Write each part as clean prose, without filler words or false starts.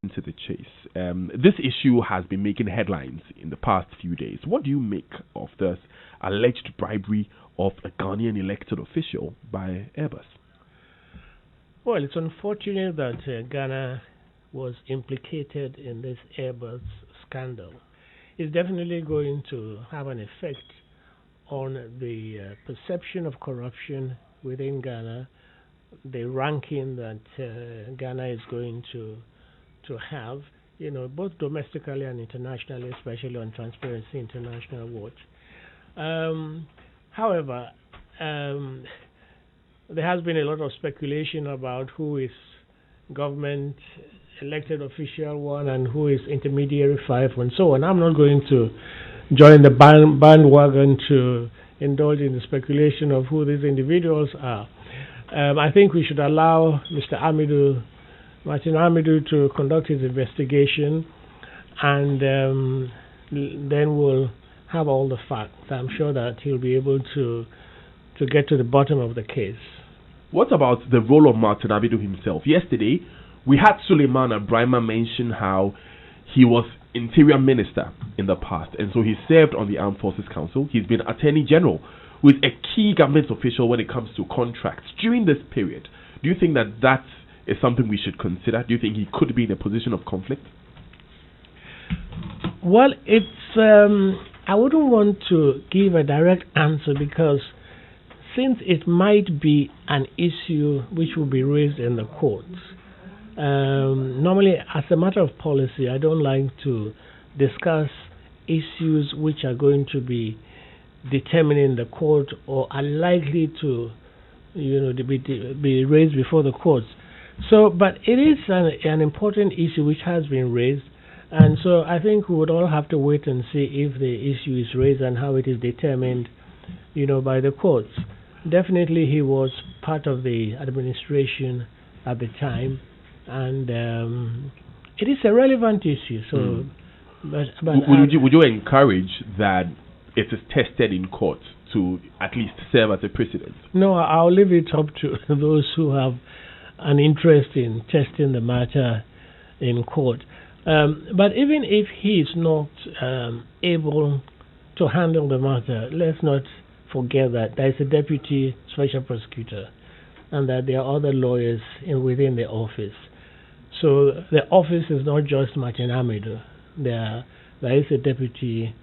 into the chase. This issue has been making headlines in the past few days. What do you make of this alleged bribery of a Ghanaian elected official by Airbus? Well, it's unfortunate that Ghana was implicated in this Airbus scandal. It's definitely going to have an effect on the perception of corruption within Ghana, the ranking that Ghana is going to have, both domestically and internationally, especially on Transparency International Watch. However, there has been a lot of speculation about who is government elected official 1 and who is intermediary 5 and so on. I'm not going to join the bandwagon to indulge in the speculation of who these individuals are. I think we should allow Mr. Martin Amidu, to conduct his investigation, and then we'll have all the facts. I'm sure that he'll be able to get to the bottom of the case. What about the role of Martin Amidu himself? Yesterday, we had Suleiman Abrahima mention how he was Interior Minister in the past, and so he served on the Armed Forces Council. He's been Attorney General, with a key government official when it comes to contracts. During this period, do you think that is something we should consider? Do you think he could be in a position of conflict? Well, it's I wouldn't want to give a direct answer, because since it might be an issue which will be raised in the courts, normally as a matter of policy, I don't like to discuss issues which are going to be determined in the court or are likely to be raised before the courts. So, but it is an important issue which has been raised, and so I think we would all have to wait and see if the issue is raised and how it is determined, by the courts. Definitely, he was part of the at the time, and it is a relevant issue. So, but would you encourage that it is tested in court to at least serve as a precedent? No, I'll leave it up to those who have an interest in testing the matter in court. But even if he is not able to handle the matter, let's not forget that there is a deputy special prosecutor and that there are other lawyers within the office. So the office is not just Martin Amidu. There is a deputy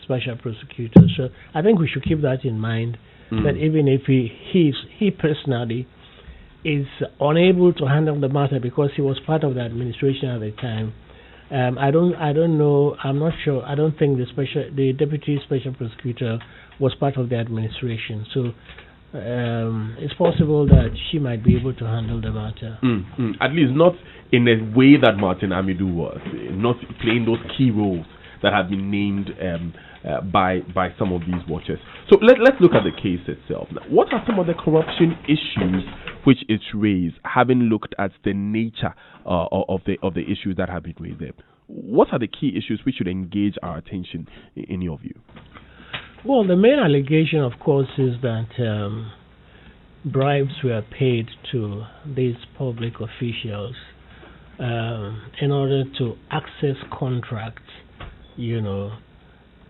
special prosecutor. So I think we should keep that in mind, that even if he personally is unable to handle the matter because he was part of the administration at the time, I don't know, I'm not sure, I don't think the deputy special prosecutor was part of the administration. So it's possible that she might be able to handle the matter. At least not in a way that Martin Amidu was, not playing those key roles that have been named by some of these watchers. So let's look at the case itself. Now, what are some of the corruption issues which it's raised, having looked at the nature of the issues that have been raised there? What are the key issues which should engage our attention in your view? Well, the main allegation, of course, is that bribes were paid to these public officials in order to access contracts,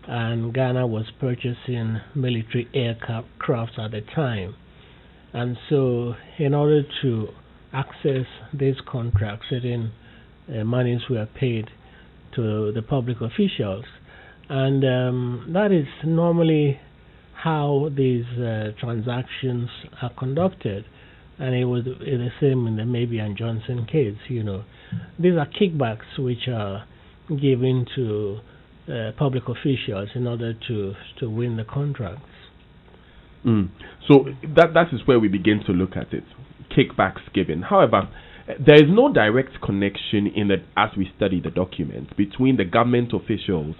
and Ghana was purchasing military aircrafts at the time. And so in order to access these contracts, certain monies were paid to the public officials. And that is normally how these transactions are conducted. And it was the same in the Maybe and Johnson case, These are kickbacks which are given to public officials in order to win the contracts. So that is where we begin to look at it, kickbacks given. However, there is no direct connection as we study the documents between the government officials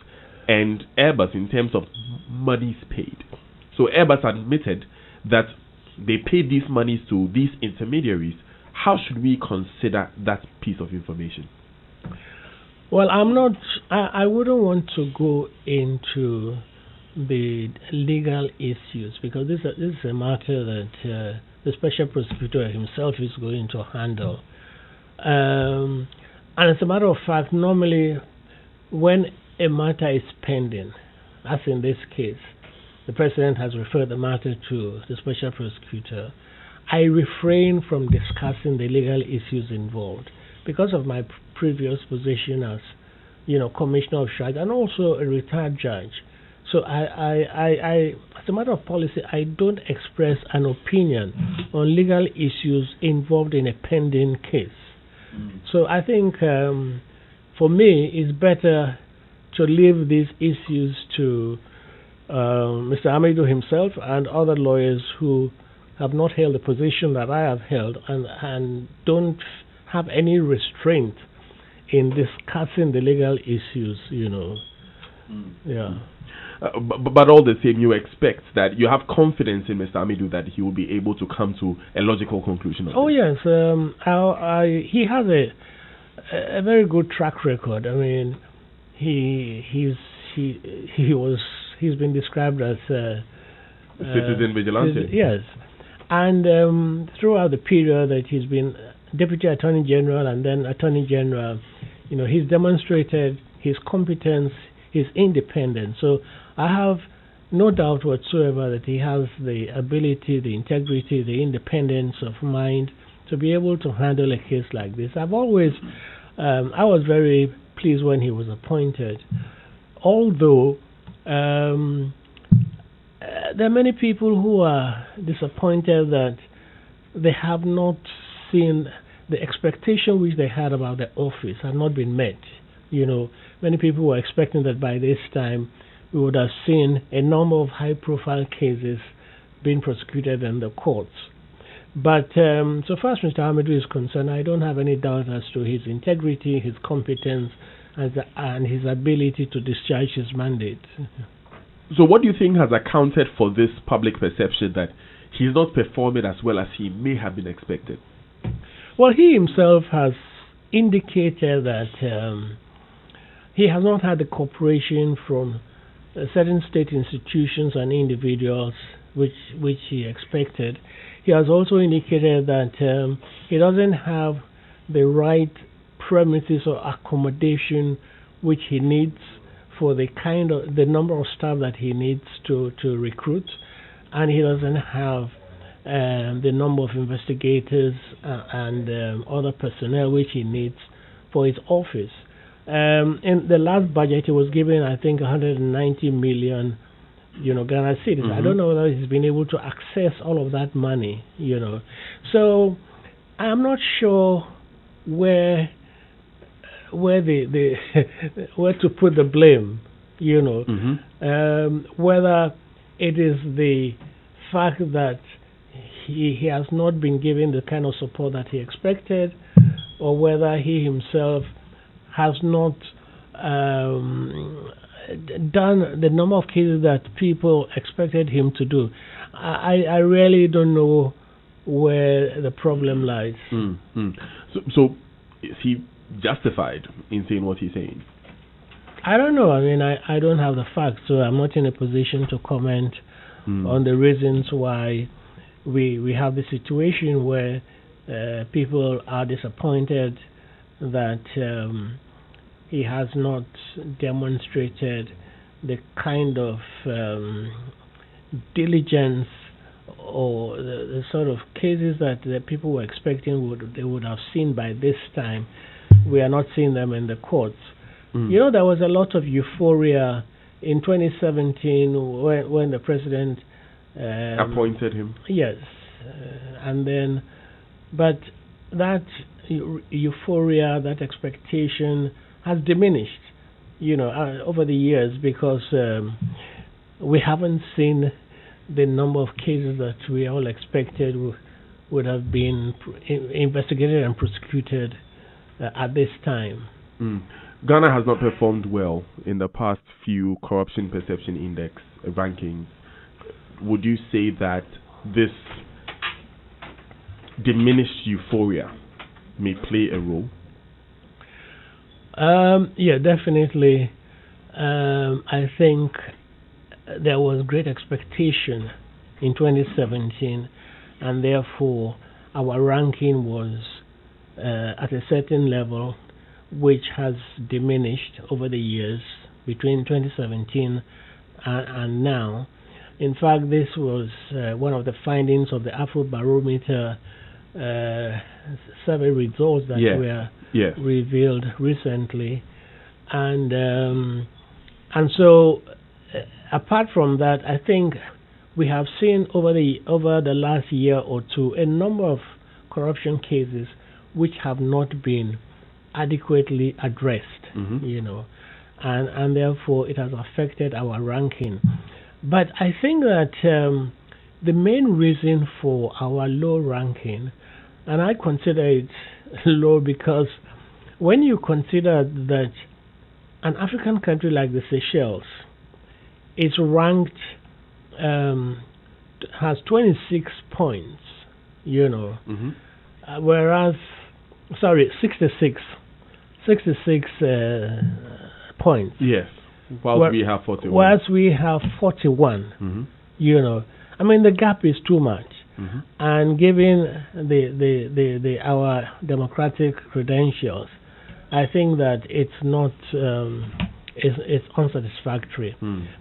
and Airbus in terms of monies paid. So Airbus admitted that they paid these monies to these intermediaries. How should we consider that piece of information? Well, I wouldn't want to go into the legal issues, because this is a matter that the special prosecutor himself is going to handle. And as a matter of fact, normally when a matter is pending, as in this case, the president has referred the matter to the special prosecutor, I refrain from discussing the legal issues involved because of my previous position as, commissioner of charge and also a retired judge. So I, as a matter of policy, I don't express an opinion on legal issues involved in a pending case. So I think for me, it's better to leave these issues to Mr. Amidu himself and other lawyers who have not held the position that I have held and don't have any restraint in discussing the legal issues, Yeah. But all the same, you expect that you have confidence in Mr. Amidu that he will be able to come to a logical conclusion. Oh yes, he has a very good track record. I mean, he's been described as citizen vigilante. Yes, and throughout the period that he's been Deputy Attorney General and then Attorney General, he's demonstrated his competence, his independence. So I have no doubt whatsoever that he has the ability, the integrity, the independence of mind to be able to handle a case like this. I've always, I was very pleased when he was appointed, although there are many people who are disappointed that they have not seen the expectation which they had about the office had not been met. Many people were expecting that by this time we would have seen a number of high-profile cases being prosecuted in the courts. But so far as Mr. Amidu is concerned, I don't have any doubt as to his integrity, his competence, and his ability to discharge his mandate. So what do you think has accounted for this public perception that he's not performing as well as he may have been expected? Well, he himself has indicated that he has not had the cooperation from certain state institutions and individuals which he expected. He has also indicated that he doesn't have the right premises or accommodation which he needs for the number of staff that he needs to recruit, and he doesn't have the number of investigators and other personnel which he needs for his office. In the last budget, he was given, I think, 190 million, Ghana cedis. I don't know whether he's been able to access all of that money, So I'm not sure where where to put the blame, whether it is the fact that he has not been given the kind of support that he expected, or whether he himself has not done the number of cases that people expected him to do. I really don't know where the problem lies. So is he justified in saying what he's saying? I don't know. I mean, I don't have the facts, so I'm not in a position to comment on the reasons why we have the situation where people are disappointed that he has not demonstrated the kind of diligence or the sort of cases that the people were expecting they would have seen by this time. We are not seeing them in the courts. There was a lot of euphoria in 2017 when the president appointed him. Yes, but that euphoria, that expectation has diminished, over the years, because we haven't seen the number of cases that we all expected would have been investigated and prosecuted at this time. Ghana has not performed well in the past few Corruption Perception Index rankings. Would you say that this diminished euphoria may play a role? Yeah, definitely. I think there was great expectation in 2017, and therefore our ranking was at a certain level, which has diminished over the years between 2017 and now. In fact, this was one of the findings of the Afrobarometer survey results that were revealed recently, and so apart from that, I think we have seen over the last year or two a number of corruption cases which have not been adequately addressed, and therefore it has affected our ranking. But I think that the main reason for our low ranking, and I consider it low because when you consider that an African country like the Seychelles is ranked, has 26 points, whereas, 66 points. Yes. Whilst we have 41. Whilst we have 41, I mean the gap is too much, and given our democratic credentials, I think that it's not it's unsatisfactory.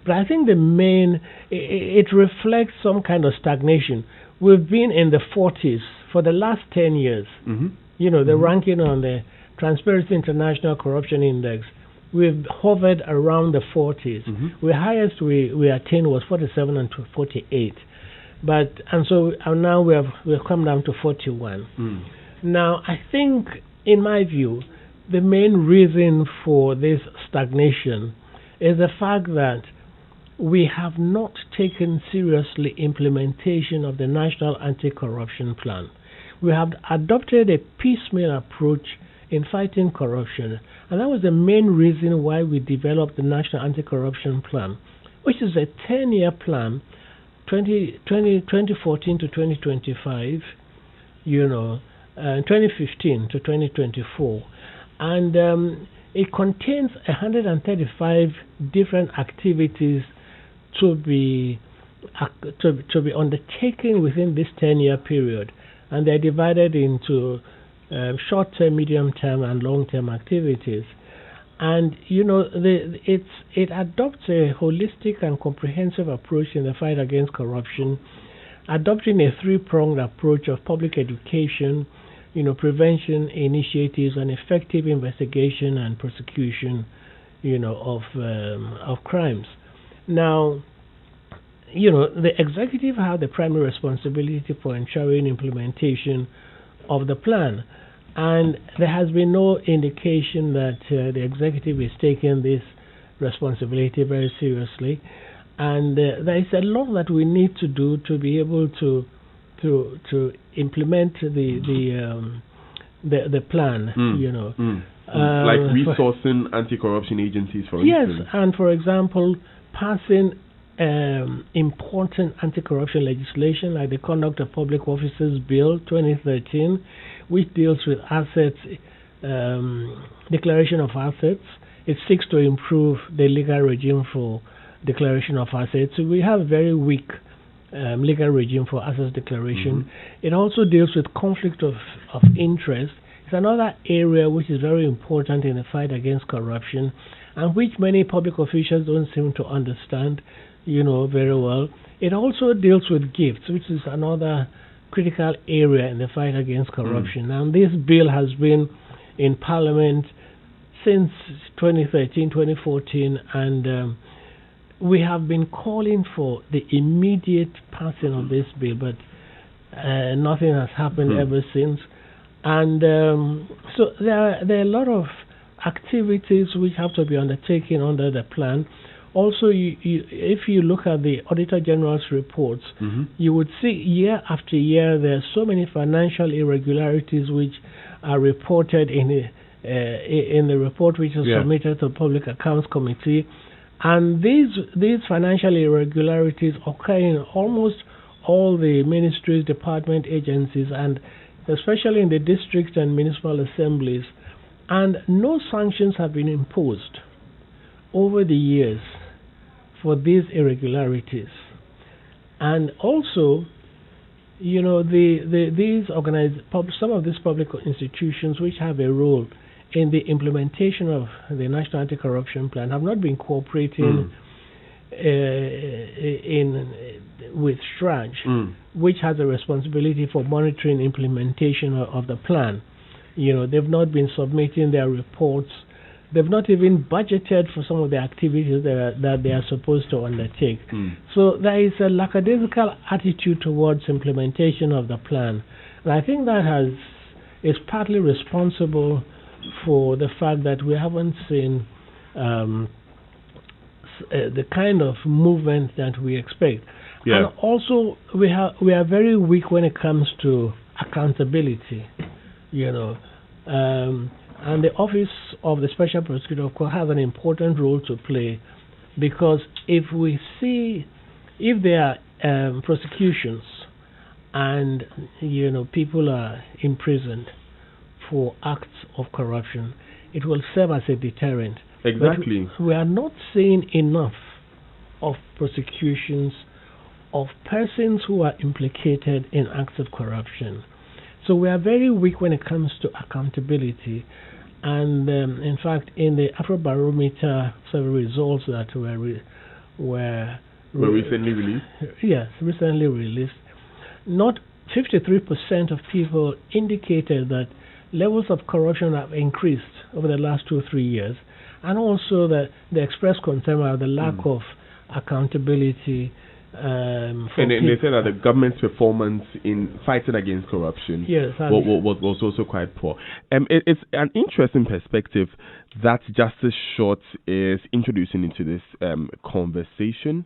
But I think the main it reflects some kind of stagnation. We've been in the 40s for the last 10 years. The ranking on the Transparency International Corruption Index, we've hovered around the 40s. The highest we attained was 47 and 48, and now we've come down to 41. Now I think, in my view, the main reason for this stagnation is the fact that we have not taken seriously implementation of the National Anti-Corruption Plan. We have adopted a piecemeal approach in fighting corruption, and that was the main reason why we developed the National Anti-Corruption Plan, which is a 10-year plan, 2014 to 2025, 2015 to 2024, and it contains 135 different activities to be undertaken within this 10-year period, and they're divided into short-term, medium-term, and long-term activities. And it adopts a holistic and comprehensive approach in the fight against corruption, adopting a three-pronged approach of public education, prevention initiatives, and effective investigation and prosecution, of crimes. Now, the executive have the primary responsibility for ensuring implementation of the plan, and there has been no indication that the executive is taking this responsibility very seriously, and there is a lot that we need to do to be able to implement the plan. Like resourcing anti-corruption agencies, for instance. Yes, and for example, passing important anti-corruption legislation like the Conduct of Public Officers Bill 2013, which deals with assets, declaration of assets. It seeks to improve the legal regime for declaration of assets. So we have very weak legal regime for assets declaration. It also deals with conflict of interest. It's another area which is very important in the fight against corruption, and which many public officials don't seem to understand, very well. It also deals with gifts, which is another critical area in the fight against corruption. And this bill has been in Parliament since 2013, 2014, and we have been calling for the immediate passing of this bill, but nothing has happened ever since. And so there are a lot of activities which have to be undertaken under the plan. Also, if you look at the Auditor General's reports, you would see year after year there are so many financial irregularities which are reported in the report which is submitted to the Public Accounts Committee. And these financial irregularities occur in almost all the ministries, department, agencies, and especially in the districts and municipal assemblies. And no sanctions have been imposed over the years for these irregularities. And also, some of these public institutions which have a role in the implementation of the National Anti-Corruption Plan have not been cooperating with STRAJ, which has a responsibility for monitoring implementation of the plan. They've not been submitting their reports. They've not even budgeted for some of the activities that they are supposed to undertake. So there is a lackadaisical attitude towards implementation of the plan. And I think that is partly responsible for the fact that we haven't seen the kind of movement that we expect. Yeah. And also, we are very weak when it comes to accountability, and the Office of the Special Prosecutor, of course, has an important role to play, because if there are prosecutions and people are imprisoned for acts of corruption, it will serve as a deterrent. Exactly. But we are not seeing enough of prosecutions of persons who are implicated in acts of corruption. So we are very weak when it comes to accountability. And in fact, in the Afrobarometer survey results that were recently released? Yes, recently released. Not 53% of people indicated that levels of corruption have increased over the last 2 or 3 years, and also that they expressed concern about the lack of accountability. And they said that the government's performance in fighting against corruption was also quite poor. It's an interesting perspective that Justice Short is introducing into this conversation.